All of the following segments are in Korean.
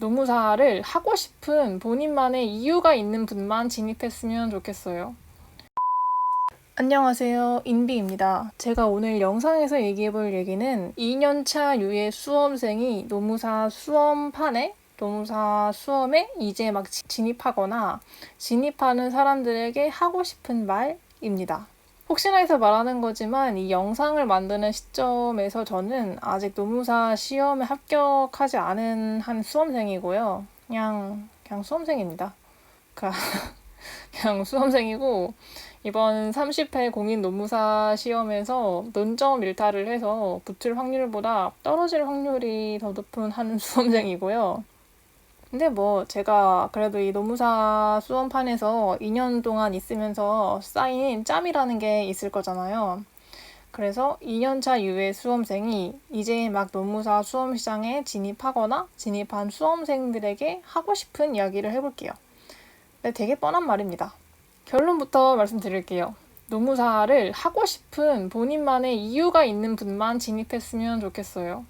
노무사를 하고 싶은 본인만의 이유가 있는 분만 진입했으면 좋겠어요. 안녕하세요. 인비입니다. 제가 오늘 영상에서 얘기해볼 얘기는 2년차 유예 수험생이 노무사 수험판에 노무사 수험에 이제 막 진입하거나 진입하는 사람들에게 하고 싶은 말입니다. 혹시나 해서 말하는 거지만 이 영상을 만드는 시점에서 저는 아직 노무사 시험에 합격하지 않은 한 수험생이고요. 그냥 수험생입니다. 그냥 수험생이고 이번 30회 공인 노무사 시험에서 논점 일탈을 해서 붙을 확률보다 떨어질 확률이 더 높은 한 수험생이고요. 근데 제가 그래도 이 노무사 수험판에서 2년 동안 있으면서 쌓인 짬이라는 게 있을 거잖아요. 그래서 2년차 유예 수험생이 이제 막 노무사 수험 시장에 진입하거나 진입한 수험생들에게 하고 싶은 이야기를 해볼게요. 네, 되게 뻔한 말입니다. 결론부터 말씀드릴게요. 노무사를 하고 싶은 본인만의 이유가 있는 분만 진입했으면 좋겠어요.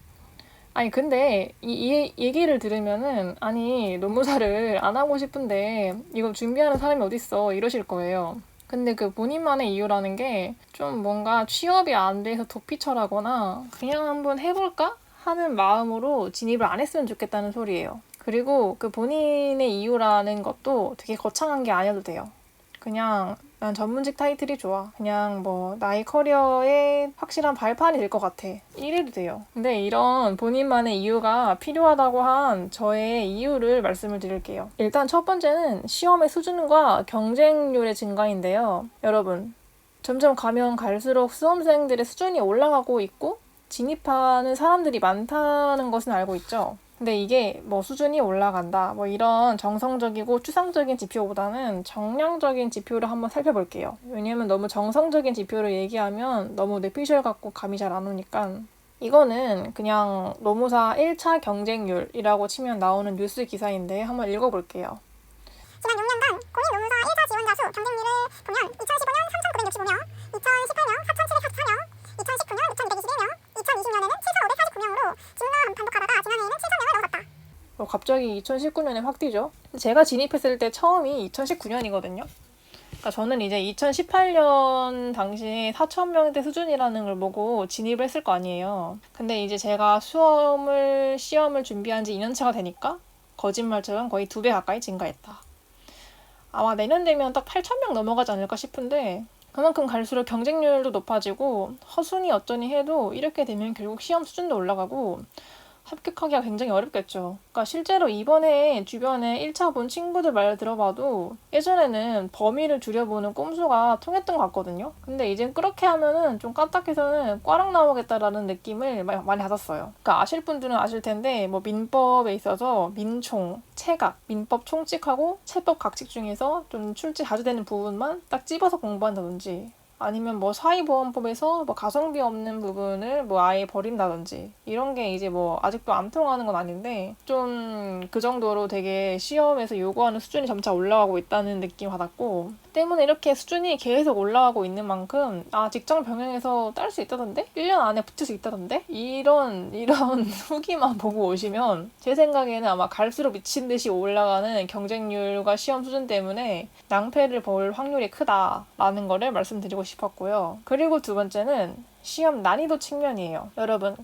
아니 근데 이 얘기를 들으면은 아니 노무사를 안 하고 싶은데 이거 준비하는 사람이 어딨어 이러실 거예요. 근데 그 본인만의 이유라는 게 좀 뭔가 취업이 안 돼서 도피처라거나 그냥 한번 해볼까 하는 마음으로 진입을 안 했으면 좋겠다는 소리예요. 그리고 그 본인의 이유라는 것도 되게 거창한 게 아니어도 돼요. 그냥 난 전문직 타이틀이 좋아. 그냥 나의 커리어에 확실한 발판이 될 것 같아. 이래도 돼요. 근데 이런 본인만의 이유가 필요하다고 한 저의 이유를 말씀을 드릴게요. 일단 첫 번째는 시험의 수준과 경쟁률의 증가인데요. 여러분, 점점 가면 갈수록 수험생들의 수준이 올라가고 있고 진입하는 사람들이 많다는 것은 알고 있죠. 근데 이게 수준이 올라간다 이런 정성적이고 추상적인 지표보다는 정량적인 지표를 한번 살펴볼게요. 왜냐면 너무 정성적인 지표를 얘기하면 너무 뇌피셜 같고 감이 잘 안 오니까 이거는 그냥 노무사 1차 경쟁률이라고 치면 나오는 뉴스 기사인데 한번 읽어볼게요. 지난 6년간 공인 노무사 1차 지원자 수 경쟁률을 보면 2015년 3,965명, 2018년 4,744명, 2019년 6,221명, 2020년에는 7,549명으로 증가함 반복하다가 지난해에는 7,000명을 넘어섰다. 갑자기 2019년에 확 뛰죠. 제가 진입했을 때 처음이 2019년이거든요. 그러니까 저는 이제 2018년 당시에 4,000명대 수준이라는 걸 보고 진입을 했을 거 아니에요. 근데 이제 제가 시험을 준비한 지 2년차가 되니까 거짓말처럼 거의 2배 가까이 증가했다. 아마 내년 되면 딱 8,000명 넘어가지 않을까 싶은데 그만큼 갈수록 경쟁률도 높아지고 허순이 어쩌니 해도 이렇게 되면 결국 시험 수준도 올라가고 합격하기가 굉장히 어렵겠죠. 그러니까 실제로 이번에 주변에 1차 본 친구들 말 들어봐도 예전에는 범위를 줄여보는 꼼수가 통했던 것 같거든요. 근데 이젠 그렇게 하면은 좀 까딱해서는 꽈락 나오겠다라는 느낌을 많이 받았어요. 그러니까 아실 분들은 아실 텐데 민법에 있어서 민총, 체각, 민법 총칙하고 체법 각칙 중에서 좀 출제 자주 되는 부분만 딱 집어서 공부한다든지 아니면 사회보험법에서 가성비 없는 부분을 아예 버린다든지 이런 게 이제 아직도 안 통하는 건 아닌데 좀 그 정도로 되게 시험에서 요구하는 수준이 점차 올라가고 있다는 느낌 받았고 때문에 이렇게 수준이 계속 올라가고 있는 만큼 직장 병행해서 딸 수 있다던데? 1년 안에 붙을 수 있다던데? 이런 후기만 보고 오시면 제 생각에는 아마 갈수록 미친 듯이 올라가는 경쟁률과 시험 수준 때문에 낭패를 볼 확률이 크다라는 거를 말씀드리고 싶었고요. 그리고 두 번째는 시험 난이도 측면이에요. 여러분,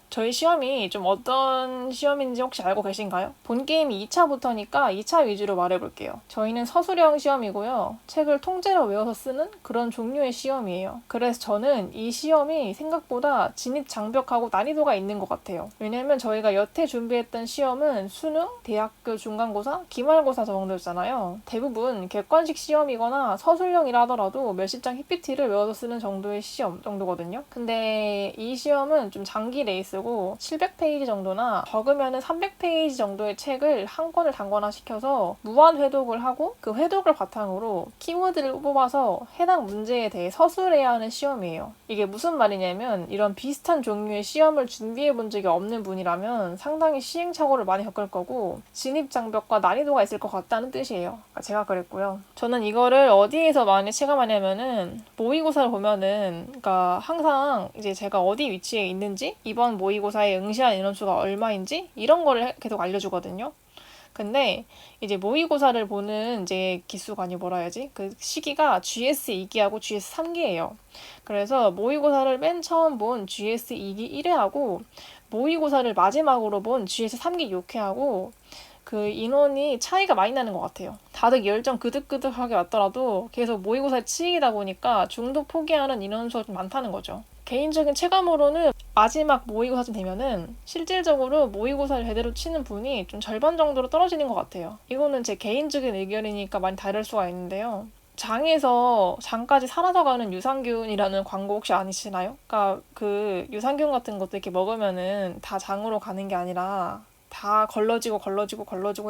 저희 시험이 좀 어떤 시험인지 혹시 알고 계신가요? 본 게임이 2차부터니까 2차 위주로 말해볼게요. 저희는 서술형 시험이고요. 책을 통째로 외워서 쓰는 그런 종류의 시험이에요. 그래서 저는 이 시험이 생각보다 진입 장벽하고 난이도가 있는 것 같아요. 왜냐면 저희가 여태 준비했던 시험은 수능, 대학교 중간고사, 기말고사 정도였잖아요. 대부분 객관식 시험이거나 서술형이라 하더라도 몇십 장 PPT를 외워서 쓰는 정도의 시험 정도거든요. 근데 이 시험은 좀 장기 레이스 700페이지 정도나 적으면 300페이지 정도의 책을 한 권을 단권화시켜서 무한 회독을 하고 그 회독을 바탕으로 키워드를 뽑아서 해당 문제에 대해 서술해야 하는 시험이에요. 이게 무슨 말이냐면 이런 비슷한 종류의 시험을 준비해 본 적이 없는 분이라면 상당히 시행착오를 많이 겪을 거고 진입 장벽과 난이도가 있을 것 같다는 뜻이에요. 그러니까 제가 그랬고요. 저는 이거를 어디에서 많이 체감하냐면은 모의고사를 보면은 그러니까 항상 이제 제가 어디 위치에 있는지 이번 모의고사에 응시한 인원수가 얼마인지 이런 거를 계속 알려주거든요. 근데 이제 모의고사를 보는 이제 기수가 아니 뭐라 해야지? 그 시기가 GS 2기하고 GS 3기예요. 그래서 모의고사를 맨 처음 본 GS 2기 1회하고 모의고사를 마지막으로 본 GS 3기 6회하고 그 인원이 차이가 많이 나는 것 같아요. 다들 열정 그득그득하게 왔더라도 계속 모의고사에 치이다 보니까 중도 포기하는 인원수가 좀 많다는 거죠. 개인적인 체감으로는 마지막 모의고사쯤 되면은 실질적으로 모의고사를 제대로 치는 분이 좀 절반 정도로 떨어지는 것 같아요. 이거는 제 개인적인 의견이니까 많이 다를 수가 있는데요. 장에서 장까지 사라져가는 유산균이라는 광고 혹시 아시나요? 그러니까 그 유산균 같은 것도 이렇게 먹으면은 다 장으로 가는 게 아니라 다 걸러지고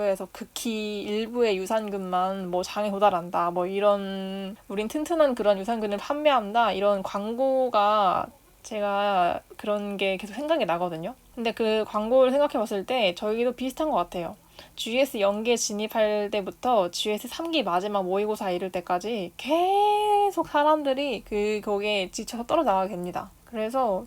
해서 극히 일부의 유산균만 뭐 장에 도달한다. 뭐 이런 우린 튼튼한 그런 유산균을 판매한다. 이런 광고가 제가 그런 게 계속 생각이 나거든요. 근데 그 광고를 생각해 봤을 때 저희도 비슷한 것 같아요. GS 연계 진입할 때부터 GS 3기 마지막 모의고사 이를 때까지 계속 사람들이 거기에 지쳐서 떨어져 나가게 됩니다. 그래서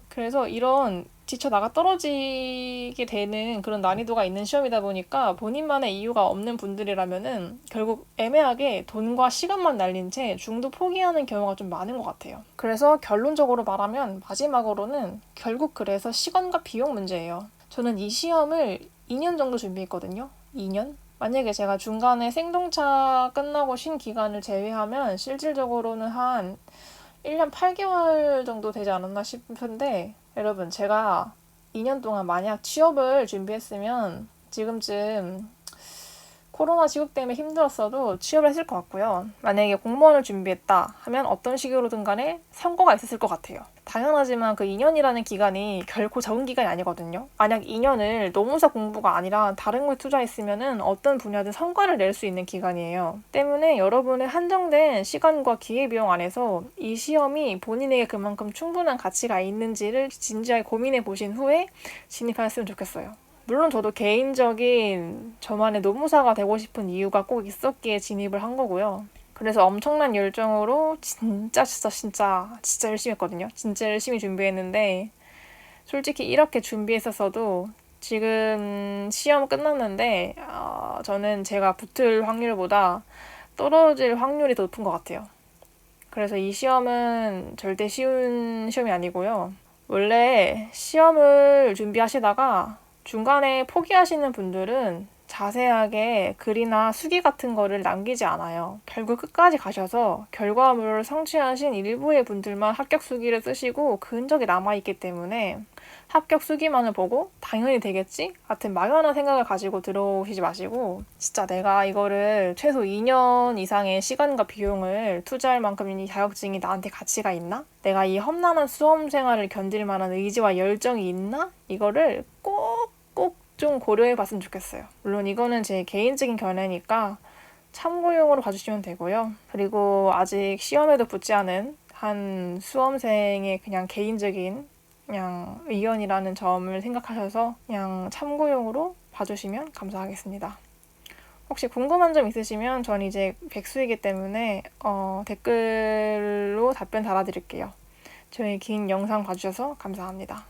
이런 지쳐 나가 떨어지게 되는 그런 난이도가 있는 시험이다 보니까 본인만의 이유가 없는 분들이라면은 결국 애매하게 돈과 시간만 날린 채 중도 포기하는 경우가 좀 많은 것 같아요. 그래서 결론적으로 말하면 마지막으로는 결국 그래서 시간과 비용 문제예요. 저는 이 시험을 2년 정도 준비했거든요. 2년? 만약에 제가 중간에 생동차 끝나고 쉰 기간을 제외하면 실질적으로는 한 1년 8개월 정도 되지 않았나 싶은데 여러분 제가 2년 동안 만약 취업을 준비했으면 지금쯤 코로나 시국 때문에 힘들었어도 취업을 했을 것 같고요. 만약에 공무원을 준비했다 하면 어떤 식으로든 간에 성과가 있었을 것 같아요. 당연하지만 그 2년이라는 기간이 결코 적은 기간이 아니거든요. 만약 2년을 노무사 공부가 아니라 다른 거에 투자했으면 어떤 분야든 성과를 낼 수 있는 기간이에요. 때문에 여러분의 한정된 시간과 기회비용 안에서 이 시험이 본인에게 그만큼 충분한 가치가 있는지를 진지하게 고민해 보신 후에 진입하셨으면 좋겠어요. 물론 저도 개인적인 저만의 노무사가 되고 싶은 이유가 꼭 있었기에 진입을 한 거고요. 그래서 엄청난 열정으로 진짜 열심히 했거든요. 진짜 열심히 준비했는데 솔직히 이렇게 준비했었어도 지금 시험 끝났는데 저는 제가 붙을 확률보다 떨어질 확률이 더 높은 것 같아요. 그래서 이 시험은 절대 쉬운 시험이 아니고요. 원래 시험을 준비하시다가 중간에 포기하시는 분들은 자세하게 글이나 수기 같은 거를 남기지 않아요. 결국 끝까지 가셔서 결과물을 성취하신 일부의 분들만 합격 수기를 쓰시고 그 흔적이 남아있기 때문에 합격 수기만을 보고 당연히 되겠지? 같은 막연한 생각을 가지고 들어오시지 마시고 진짜 내가 이거를 최소 2년 이상의 시간과 비용을 투자할 만큼 이 자격증이 나한테 가치가 있나? 내가 이 험난한 수험 생활을 견딜 만한 의지와 열정이 있나? 이거를 꼭 좀 고려해 봤으면 좋겠어요. 물론 이거는 제 개인적인 견해니까 참고용으로 봐주시면 되고요. 그리고 아직 시험에도 붙지 않은 한 수험생의 그냥 개인적인 그냥 의견이라는 점을 생각하셔서 그냥 참고용으로 봐주시면 감사하겠습니다. 혹시 궁금한 점 있으시면 전 이제 백수이기 때문에 댓글로 답변 달아드릴게요. 저희 긴 영상 봐주셔서 감사합니다.